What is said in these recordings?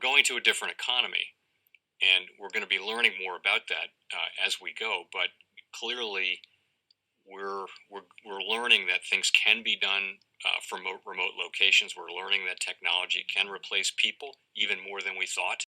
going to a different economy, and we're going to be learning more about that as we go. But clearly, we're learning that things can be done from remote locations. We're learning that technology can replace people even more than we thought.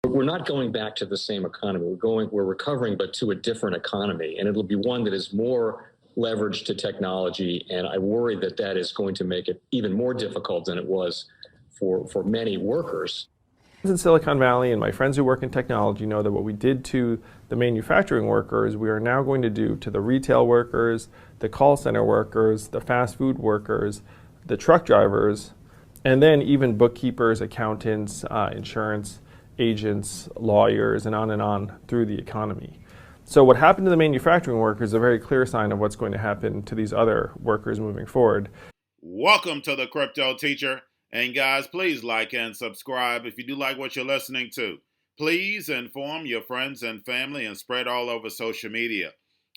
We're not going back to the same economy. We're recovering, but to a different economy, and it'll be one that is more leveraged to technology. And I worry that that is going to make it even more difficult than it was for many workers. In Silicon Valley, and my friends who work in technology know that what we did to the manufacturing workers, we are now going to do to the retail workers, the call center workers, the fast food workers, the truck drivers, and then even bookkeepers, accountants, insurance agents, lawyers, and on through the economy. So what happened to the manufacturing workers is a very clear sign of what's going to happen to these other workers moving forward. Welcome to the Cryptoteacher. And guys, please like and subscribe if you do like what you're listening to. Please inform your friends and family and spread all over social media.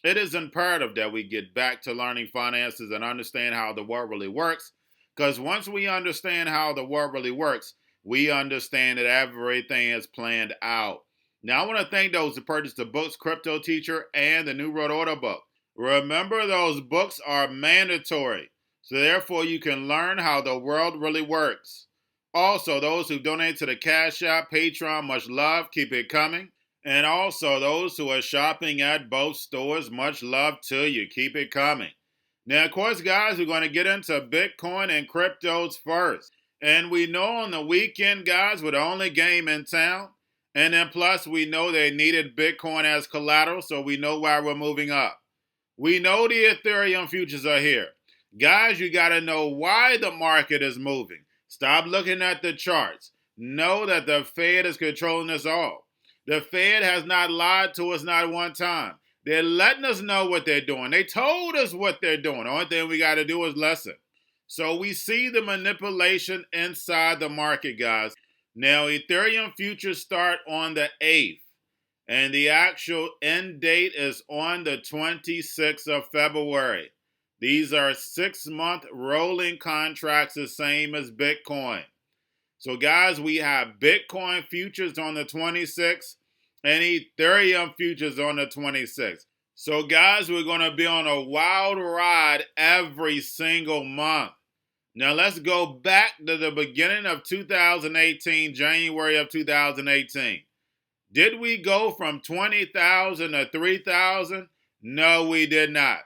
It is imperative that we get back to learning finances and understand how the world really works, because once we understand how the world really works, we understand that everything is planned out. Now, I want to thank those who purchased the books Cryptoteacher and the New World Order book. Remember, those books are mandatory, so therefore you can learn how the world really works. Also, those who donate to the Cash App, Patreon, much love, keep it coming. And also those who are shopping at both stores, much love to you, keep it coming. Now, of course, guys, we're going to get into Bitcoin and cryptos first. And we know on the weekend, guys, we're the only game in town. And then plus, we know they needed Bitcoin as collateral, so we know why we're moving up. We know the Ethereum futures are here. Guys, you got to know why the market is moving. Stop looking at the charts. Know that the Fed is controlling us all. The Fed has not lied to us not one time. They're letting us know what they're doing. They told us what they're doing. The only thing we got to do is listen. So we see the manipulation inside the market, guys. Now, Ethereum futures start on the 8th, and the actual end date is on the 26th of February. These are 6-month rolling contracts, the same as Bitcoin. So, guys, we have Bitcoin futures on the 26th and Ethereum futures on the 26th. So, guys, we're going to be on a wild ride every single month. Now, let's go back to the beginning of 2018, January of 2018. Did we go from 20,000 to 3,000? No, we did not.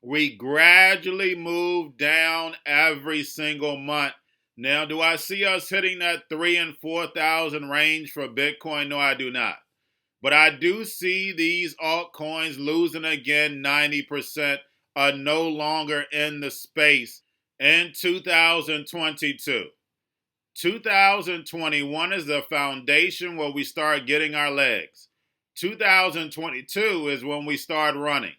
We gradually moved down every single month. Now, do I see us hitting that 3,000 and 4,000 range for Bitcoin? No, I do not. But I do see these altcoins losing again 90%, are no longer in the space in 2022. 2021 is the foundation where we start getting our legs. 2022 is when we start running,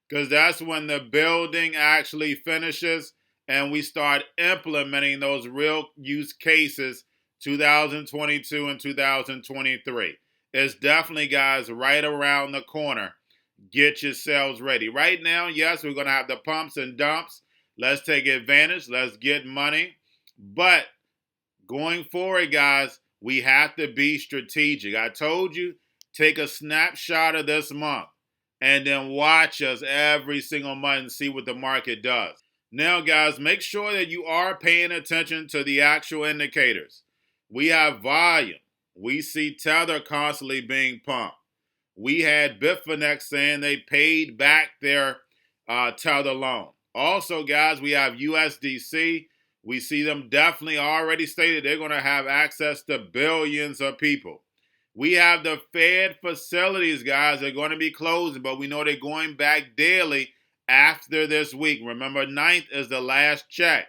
because that's when the building actually finishes and we start implementing those real use cases. 2022 and 2023. It's definitely, guys, right around the corner. Get yourselves ready. Right now, yes, we're going to have the pumps and dumps. Let's take advantage. Let's get money. But going forward, guys, we have to be strategic. I told you, take a snapshot of this month and then watch us every single month and see what the market does. Now, guys, make sure that you are paying attention to the actual indicators. We have volume. We see Tether constantly being pumped. We had Bitfinex saying they paid back their Tether loan. Also, guys, we have USDC. We see them definitely already stated they're going to have access to billions of people. We have the Fed facilities, guys, they're going to be closing, but we know they're going back daily after this week. Remember, 9th is the last check.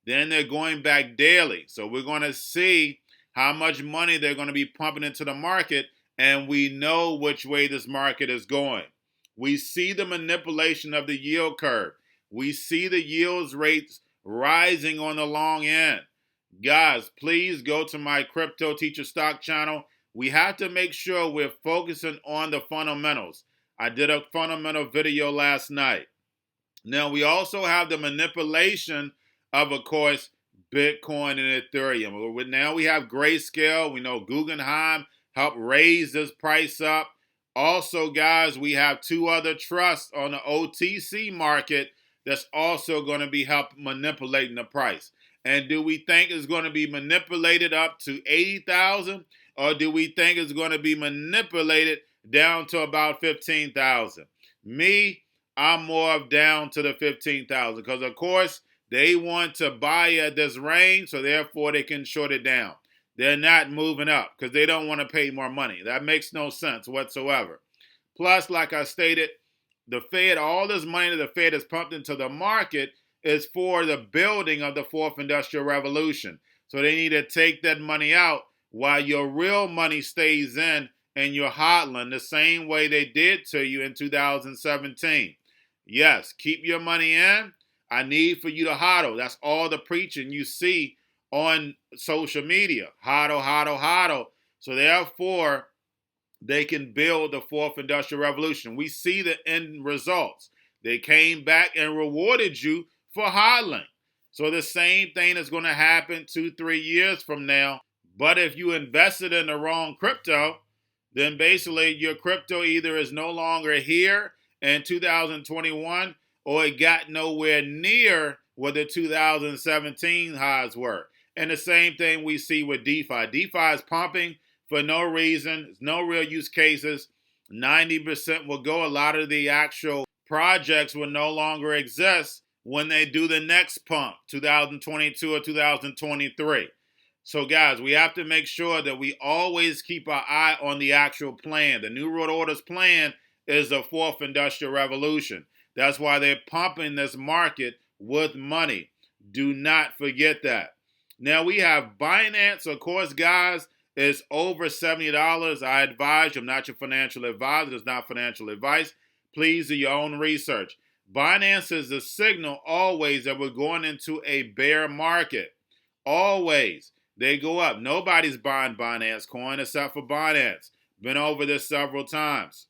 Then they're going back daily. So we're going to see how much money they're going to be pumping into the market, and we know which way this market is going. We see the manipulation of the yield curve. We see the yields rates rising on the long end. Guys, please go to my Cryptoteacher stock channel. We have to make sure we're focusing on the fundamentals. I did a fundamental video last night. Now, we also have the manipulation of course, Bitcoin and Ethereum. Now we have Grayscale. We know Guggenheim helped raise this price up. Also, guys, we have two other trusts on the OTC market that's also going to be help manipulating the price. And do we think it's going to be manipulated up to 80,000, or do we think it's going to be manipulated down to about 15,000? Me, I'm more of down to the 15,000 because, of course, they want to buy at this range, so therefore they can short it down. They're not moving up because they don't want to pay more money. That makes no sense whatsoever. Plus, like I stated, the Fed, all this money that the Fed has pumped into the market is for the building of the fourth industrial revolution. So they need to take that money out while your real money stays in and you're hodling the same way they did to you in 2017. Yes, keep your money in. I need for you to hodl. That's all the preaching you see on social media. Hodl, hodl, hodl. So therefore, they can build the fourth industrial revolution. We see the end results. They came back and rewarded you for hodling. So the same thing is going to happen 2-3 years from now. But if you invested in the wrong crypto, then basically your crypto either is no longer here in 2021 or it got nowhere near what the 2017 highs were. And the same thing we see with DeFi. DeFi is pumping for no reason, no real use cases. 90% will go. A lot of the actual projects will no longer exist when they do the next pump, 2022 or 2023. So guys, we have to make sure that we always keep our eye on the actual plan. The New World Order's plan is the fourth industrial revolution. That's why they're pumping this market with money. Do not forget that. Now we have Binance, of course, guys, is over $70. I advise you, I'm not your financial advisor. It's not financial advice. Please do your own research. Binance is a signal always that we're going into a bear market. Always. They go up. Nobody's buying Binance coin except for Binance. Been over this several times.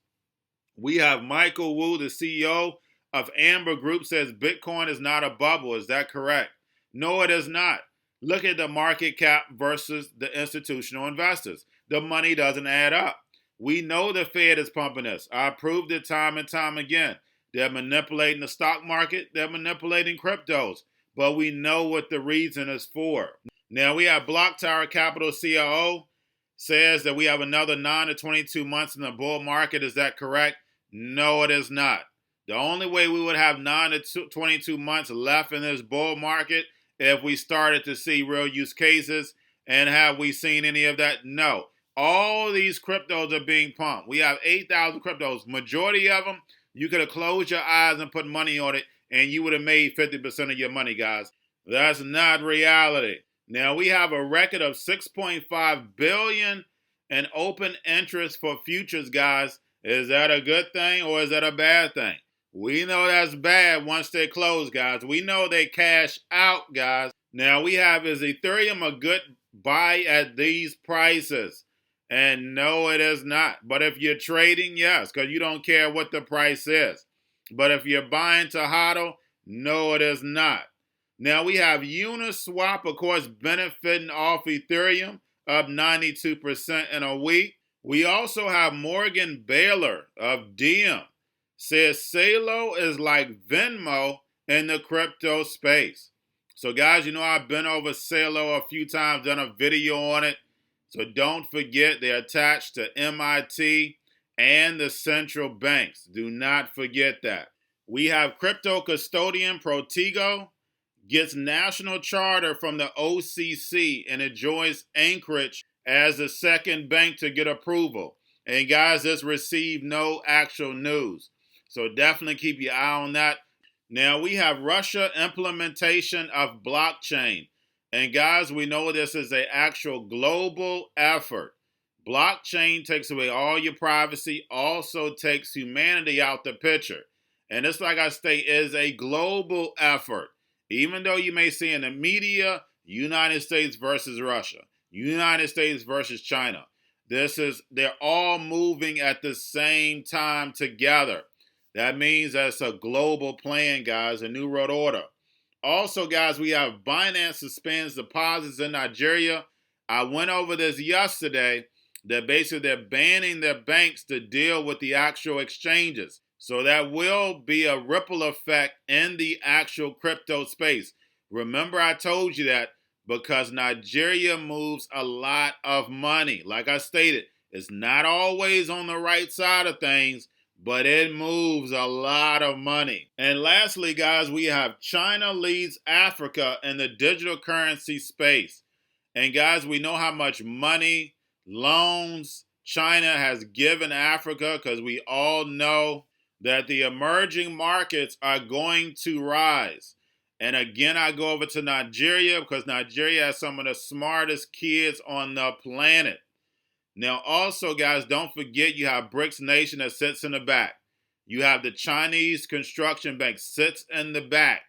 We have Michael Wu, the CEO of Amber Group, says Bitcoin is not a bubble. Is that correct? No, it is not. Look at the market cap versus the institutional investors. The money doesn't add up. We know the Fed is pumping this. I proved it time and time again. They're manipulating the stock market. They're manipulating cryptos. But we know what the reason is for. Now we have Block Tower Capital COO says that we have another 9 to 22 months in the bull market. Is that correct? No, it is not. The only way we would have 9 to 22 months left in this bull market if we started to see real use cases. And have we seen any of that? No. All these cryptos are being pumped. We have 8,000 cryptos. Majority of them, you could have closed your eyes and put money on it, and you would have made 50% of your money, guys. That's not reality. Now, we have a record of $6.5 billion in open interest for futures, guys. Is that a good thing or is that a bad thing? We know that's bad once they close, guys. We know they cash out, guys. Now, we have, is Ethereum a good buy at these prices? And no, it is not. But if you're trading, yes, because you don't care what the price is. But if you're buying to hodl, no, it is not. Now, we have Uniswap, of course, benefiting off Ethereum, up 92% in a week. We also have Morgan Baylor of Diem, says Celo is like Venmo in the crypto space. So, guys, you know I've been over Celo a few times, done a video on it. So don't forget they're attached to MIT and the central banks. Do not forget that. We have crypto custodian Protego gets national charter from the OCC and it joins Anchorage as the second bank to get approval. And guys, this received no actual news. So definitely keep your eye on that. Now we have Russia implementation of blockchain. And guys, we know this is an actual global effort. Blockchain takes away all your privacy, also takes humanity out the picture. And this, like I state, is a global effort. Even though you may see in the media, United States versus Russia, United States versus China. They're all moving at the same time together. That means that's a global plan, guys, a new world order. Also, guys, we have Binance suspends deposits in Nigeria. I went over this yesterday, that basically they're banning their banks to deal with the actual exchanges. So that will be a ripple effect in the actual crypto space. Remember, I told you that because Nigeria moves a lot of money. Like I stated, it's not always on the right side of things, but it moves a lot of money. And lastly, guys, we have China leads Africa in the digital currency space. And guys, we know how much money, loans China has given Africa, because we all know that the emerging markets are going to rise. And again, I go over to Nigeria because Nigeria has some of the smartest kids on the planet. Now, also, guys, don't forget you have BRICS Nation that sits in the back. You have the Chinese Construction Bank sits in the back.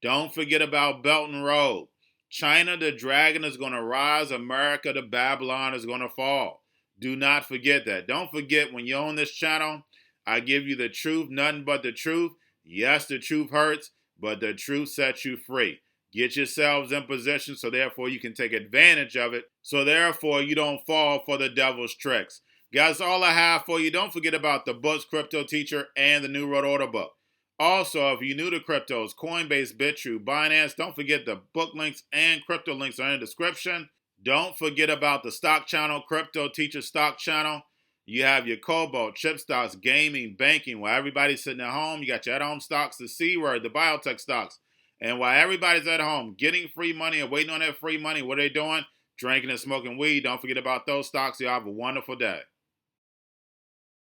Don't forget about Belt and Road. China, the dragon, is going to rise. America, the Babylon, is going to fall. Do not forget that. Don't forget, when you're on this channel, I give you the truth, nothing but the truth. Yes, the truth hurts, but the truth sets you free. Get yourselves in position so therefore you can take advantage of it. So therefore you don't fall for the devil's tricks. Guys, all I have for you. Don't forget about the books, Cryptoteacher, and the New World Order book. Also, if you're new to cryptos, Coinbase, Bitrue, Binance, don't forget the book links and crypto links are in the description. Don't forget about the stock channel, Cryptoteacher stock channel. You have your Cobalt, chip stocks, gaming, banking, while everybody's sitting at home. You got your at-home stocks, the C-word, the biotech stocks. And while everybody's at home getting free money and waiting on that free money, what are they doing? Drinking and smoking weed. Don't forget about those stocks. You have a wonderful day.